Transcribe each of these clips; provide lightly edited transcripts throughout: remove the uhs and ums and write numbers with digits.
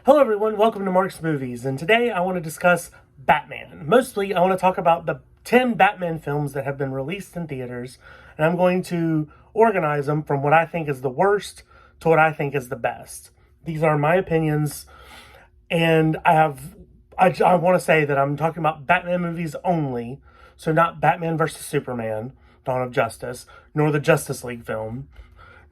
Hello everyone, welcome to Mark's Movies, and today I want to discuss Batman. Mostly I want to talk about the 10 Batman films that have been released in theaters, and I'm going to organize them from what I think is the worst to what I think is the best. These are my opinions, and I want to say that I'm talking about Batman movies only, so not Batman vs. Superman, Dawn of Justice, nor the Justice League film,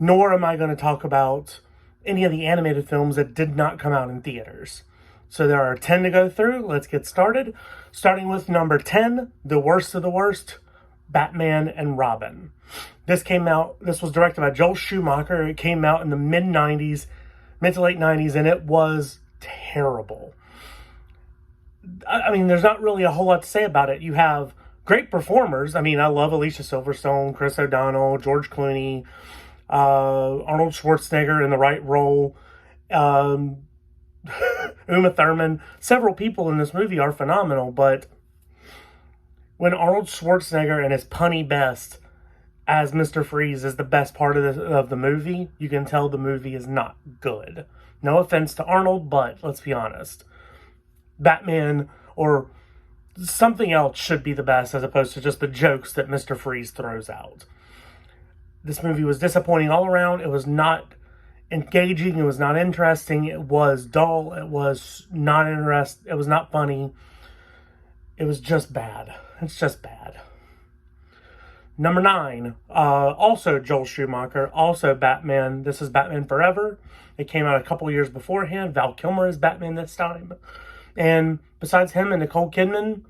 nor am I going to talk about any of the animated films that did not come out in theaters. So there are 10 to go through. Let's get started. Starting with number 10, the worst of the worst, Batman and Robin. This was directed by Joel Schumacher. It came out in the mid to late 90s, and it was terrible. I mean, there's not really a whole lot to say about it. You have great performers. I mean, I love Alicia Silverstone, Chris O'Donnell, George Clooney, Arnold Schwarzenegger in the right role, Uma Thurman. Several people in this movie are phenomenal, but when Arnold Schwarzenegger and his punny best as Mr. Freeze is the best part of the movie, you can tell the movie is not good. No offense to Arnold, but let's be honest. Batman or something else should be the best as opposed to just the jokes that Mr. Freeze throws out. This movie was disappointing all around. It was not engaging. It was not interesting. It was dull. It was not It was not funny. It was just bad. It's just bad. Number 9, also Joel Schumacher, also Batman. This is Batman Forever. It came out a couple years beforehand. Val Kilmer is Batman this time. And besides him and Nicole Kidman,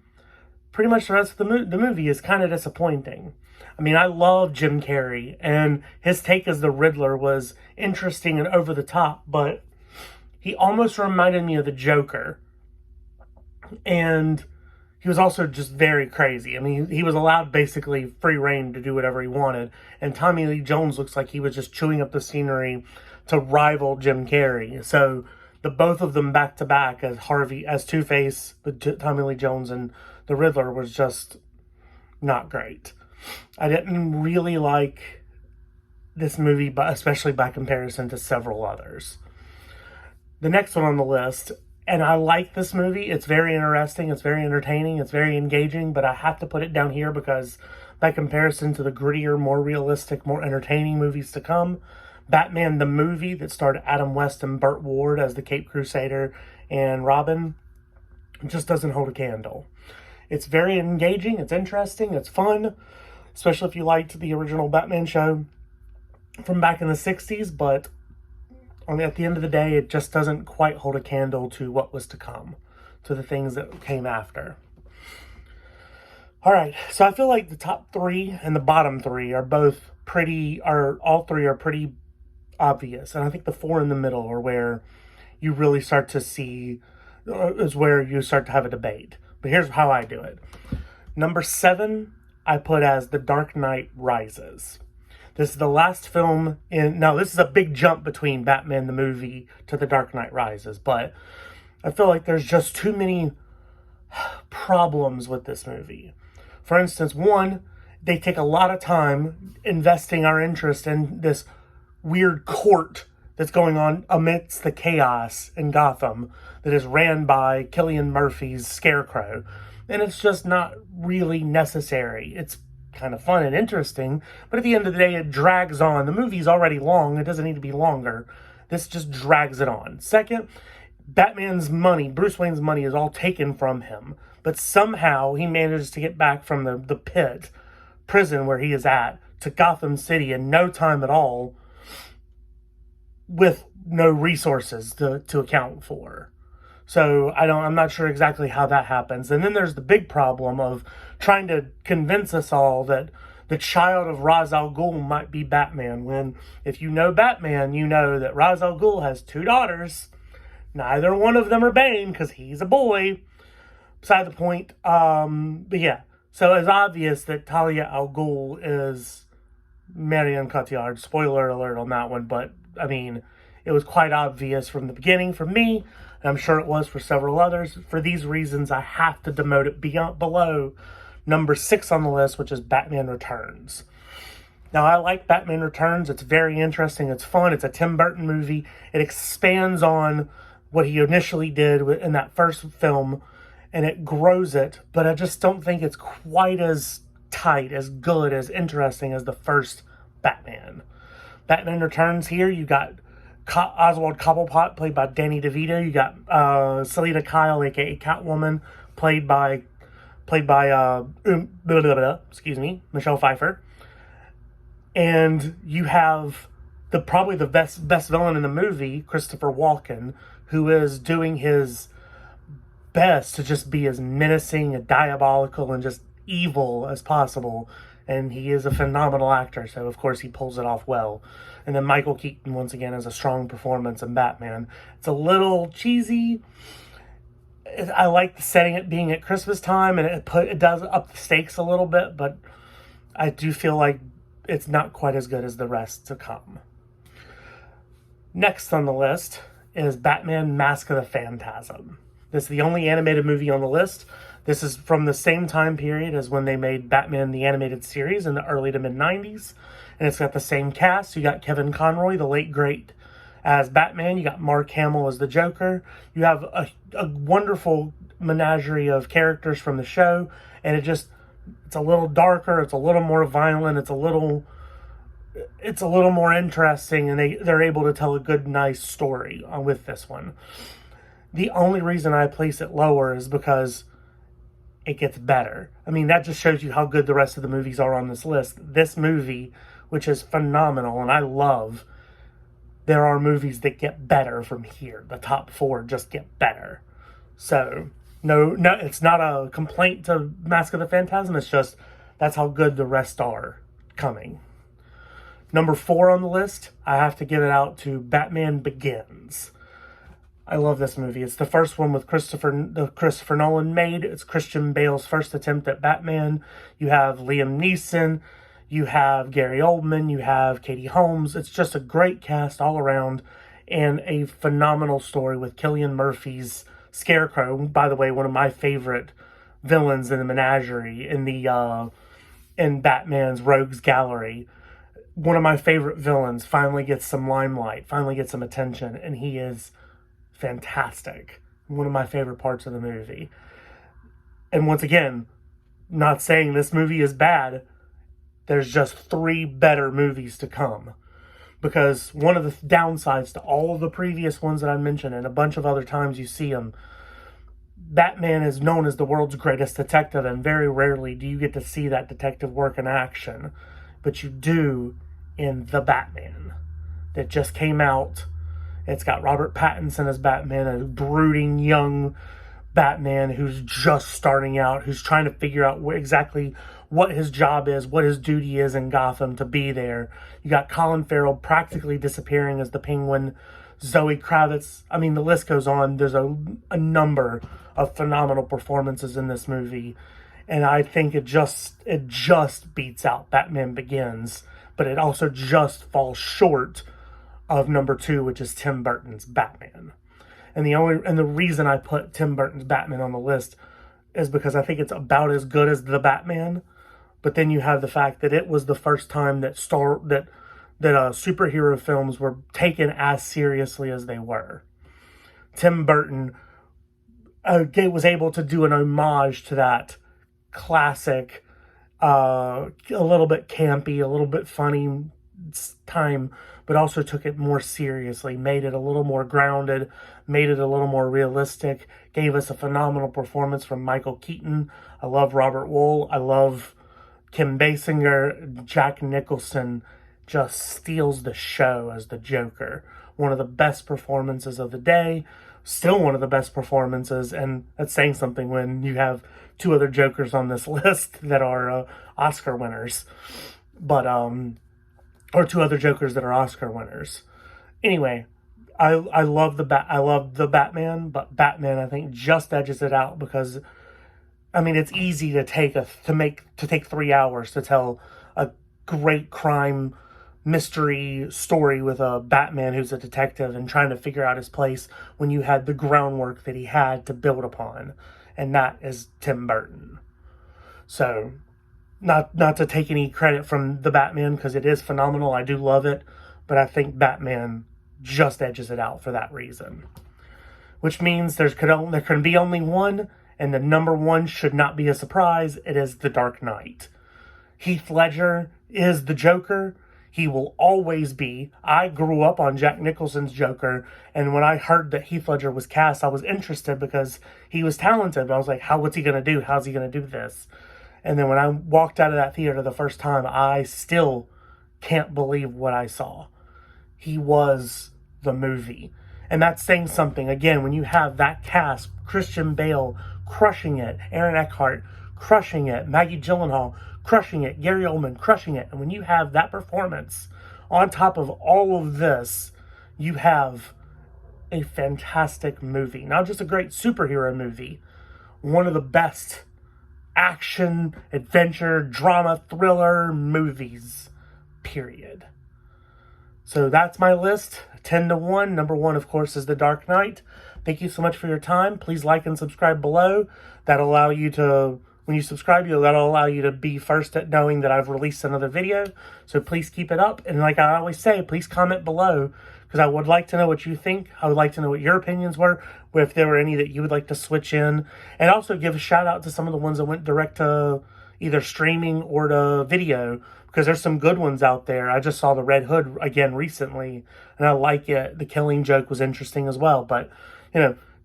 pretty much the rest of the movie is kind of disappointing. I mean, I love Jim Carrey, and his take as the Riddler was interesting and over the top, but he almost reminded me of the Joker. And he was also just very crazy. I mean, he was allowed basically free reign to do whatever he wanted, and Tommy Lee Jones looks like he was just chewing up the scenery to rival Jim Carrey. So the both of them back to back as Two-Face with Tommy Lee Jones and the Riddler was just not great. I didn't really like this movie, but especially by comparison to several others. The next one on the list, and I like this movie. It's very interesting. It's very entertaining. It's very engaging, but I have to put it down here because by comparison to the grittier, more realistic, more entertaining movies to come, Batman the movie that starred Adam West and Burt Ward as the Caped Crusader and Robin just doesn't hold a candle. It's very engaging. It's interesting. It's fun, especially if you liked the original Batman show from back in the 60s, but at the end of the day, it just doesn't quite hold a candle to what was to come, to the things that came after. All right, so I feel like the top 3 and the bottom 3 are all three are pretty obvious, and I think the 4 in the middle are where you really start to see, is where you start to have a debate. But here's how I do it. Number 7, I put as The Dark Knight Rises. This is the last film now this is a big jump between Batman the movie to The Dark Knight Rises, but I feel like there's just too many problems with this movie. For instance, 1, they take a lot of time investing our interest in this weird court that's going on amidst the chaos in Gotham that is ran by Cillian Murphy's Scarecrow. And it's just not really necessary. It's kind of fun and interesting, but at the end of the day, it drags on. The movie's already long. It doesn't need to be longer. This just drags it on. Second, Batman's money, Bruce Wayne's money, is all taken from him, but somehow he manages to get back from the prison where he is at, to Gotham City in no time at all, with no resources to account for. So I'm not sure exactly how that happens. And then there's the big problem of trying to convince us all that the child of Ra's al Ghul might be Batman, when if you know Batman, you know that Ra's al Ghul has 2 daughters. Neither one of them are Bane because he's a boy. Beside the point. But yeah, so it's obvious that Talia al Ghul is Marion Cotillard. Spoiler alert on that one, but I mean, it was quite obvious from the beginning for me, and I'm sure it was for several others. For these reasons, I have to demote it below number 6 on the list, which is Batman Returns. Now, I like Batman Returns. It's very interesting. It's fun. It's a Tim Burton movie. It expands on what he initially did in that first film, and it grows it, but I just don't think it's quite as tight, as good, as interesting as the first Batman. Batman Returns here, you got Oswald Cobblepot, played by Danny DeVito. You got Selina Kyle, aka Catwoman, played by Michelle Pfeiffer. And you have probably the best villain in the movie, Christopher Walken, who is doing his best to just be as menacing and diabolical and just evil as possible. And he is a phenomenal actor, so of course he pulls it off well. And then Michael Keaton, once again, has a strong performance in Batman. It's a little cheesy. I like setting it being at Christmas time, and it does up the stakes a little bit, but I do feel like it's not quite as good as the rest to come. Next on the list is Batman Mask of the Phantasm. This is the only animated movie on the list. This is from the same time period as when they made Batman the Animated Series in the early to mid-90s. And it's got the same cast. You got Kevin Conroy, the late great, as Batman. You got Mark Hamill as the Joker. You have a wonderful menagerie of characters from the show. And it's a little darker. It's a little more violent. It's a little more interesting. And they're able to tell a good, nice story with this one. The only reason I place it lower is because it gets better. I mean, that just shows you how good the rest of the movies are on this list. This movie, which is phenomenal and I love, there are movies that get better from here. The top 4 just get better. So, no, it's not a complaint to Mask of the Phantasm. It's just, that's how good the rest are coming. Number 4 on the list, I have to give it out to Batman Begins. I love this movie. It's the first one with Christopher Nolan made. It's Christian Bale's first attempt at Batman. You have Liam Neeson. You have Gary Oldman. You have Katie Holmes. It's just a great cast all around and a phenomenal story with Cillian Murphy's Scarecrow. By the way, one of my favorite villains in the menagerie in Batman's Rogues Gallery. One of my favorite villains finally gets some limelight, finally gets some attention, and he is fantastic. One of my favorite parts of the movie. And once again, not saying this movie is bad. There's just 3 better movies to come. Because one of the downsides to all of the previous ones that I mentioned, and a bunch of other times you see them, Batman is known as the world's greatest detective, and very rarely do you get to see that detective work in action. But you do in The Batman that just came out. It's got Robert Pattinson as Batman, a brooding young Batman who's just starting out, who's trying to figure out exactly what his job is, what his duty is in Gotham to be there. You got Colin Farrell practically disappearing as the Penguin, Zoe Kravitz. I mean, the list goes on. There's a number of phenomenal performances in this movie. And I think it just beats out Batman Begins, but it also just falls short of number 2, which is Tim Burton's Batman. And the reason I put Tim Burton's Batman on the list is because I think it's about as good as The Batman. But then you have the fact that it was the first time that superhero films were taken as seriously as they were. Tim Burton was able to do an homage to that classic, a little bit campy, a little bit funny time, but also took it more seriously, made it a little more grounded, made it a little more realistic, gave us a phenomenal performance from Michael Keaton. I love Robert Wuhl. I love Kim Basinger. Jack Nicholson just steals the show as the Joker. One of the best performances of the day. Still one of the best performances, and that's saying something when you have 2 other Jokers on this list that are Oscar winners. But, or 2 other Jokers that are Oscar winners. Anyway, I love the Batman, but Batman I think just edges it out because, I mean, it's easy to take 3 hours to tell a great crime mystery story with a Batman who's a detective and trying to figure out his place when you had the groundwork that he had to build upon, and that is Tim Burton. So, not to take any credit from the Batman because it is phenomenal. I do love it, but I think Batman just edges it out for that reason. which means there can be only one, and the number one should not be a surprise. It is The Dark Knight. Heath Ledger is the Joker. He will always be. I grew up on Jack Nicholson's Joker, and when I heard that Heath Ledger was cast, I was interested because he was talented. But I was like, what's he going to do? How's he going to do this? And then when I walked out of that theater the first time, I still can't believe what I saw. He was the movie. And that's saying something. Again, when you have that cast, Christian Bale crushing it, Aaron Eckhart crushing it, Maggie Gyllenhaal crushing it, Gary Oldman crushing it. And when you have that performance on top of all of this, you have a fantastic movie. Not just a great superhero movie, one of the best action, adventure, drama, thriller movies, period. So that's my list, 10-1. Number one, of course, is The Dark Knight. Thank you so much for your time. Please like and subscribe below. That'll allow you to, when you subscribe, that'll allow you to be first at knowing that I've released another video. So please keep it up. And like I always say, please comment below, because I would like to know what you think. I would like to know what your opinions were, if there were any that you would like to switch in. And also give a shout out to some of the ones that went direct to either streaming or to video, because there's some good ones out there. I just saw The Red Hood again recently, and I like it. The Killing Joke was interesting as well. But,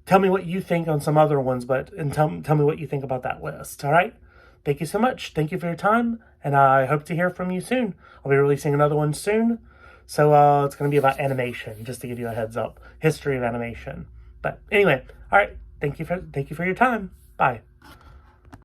tell me what you think on some other ones, and tell me what you think about that list, all right? Thank you so much. Thank you for your time, and I hope to hear from you soon. I'll be releasing another one soon. So it's going to be about animation, just to give you a heads up. History of animation. But anyway, all right. Thank you for your time. Bye.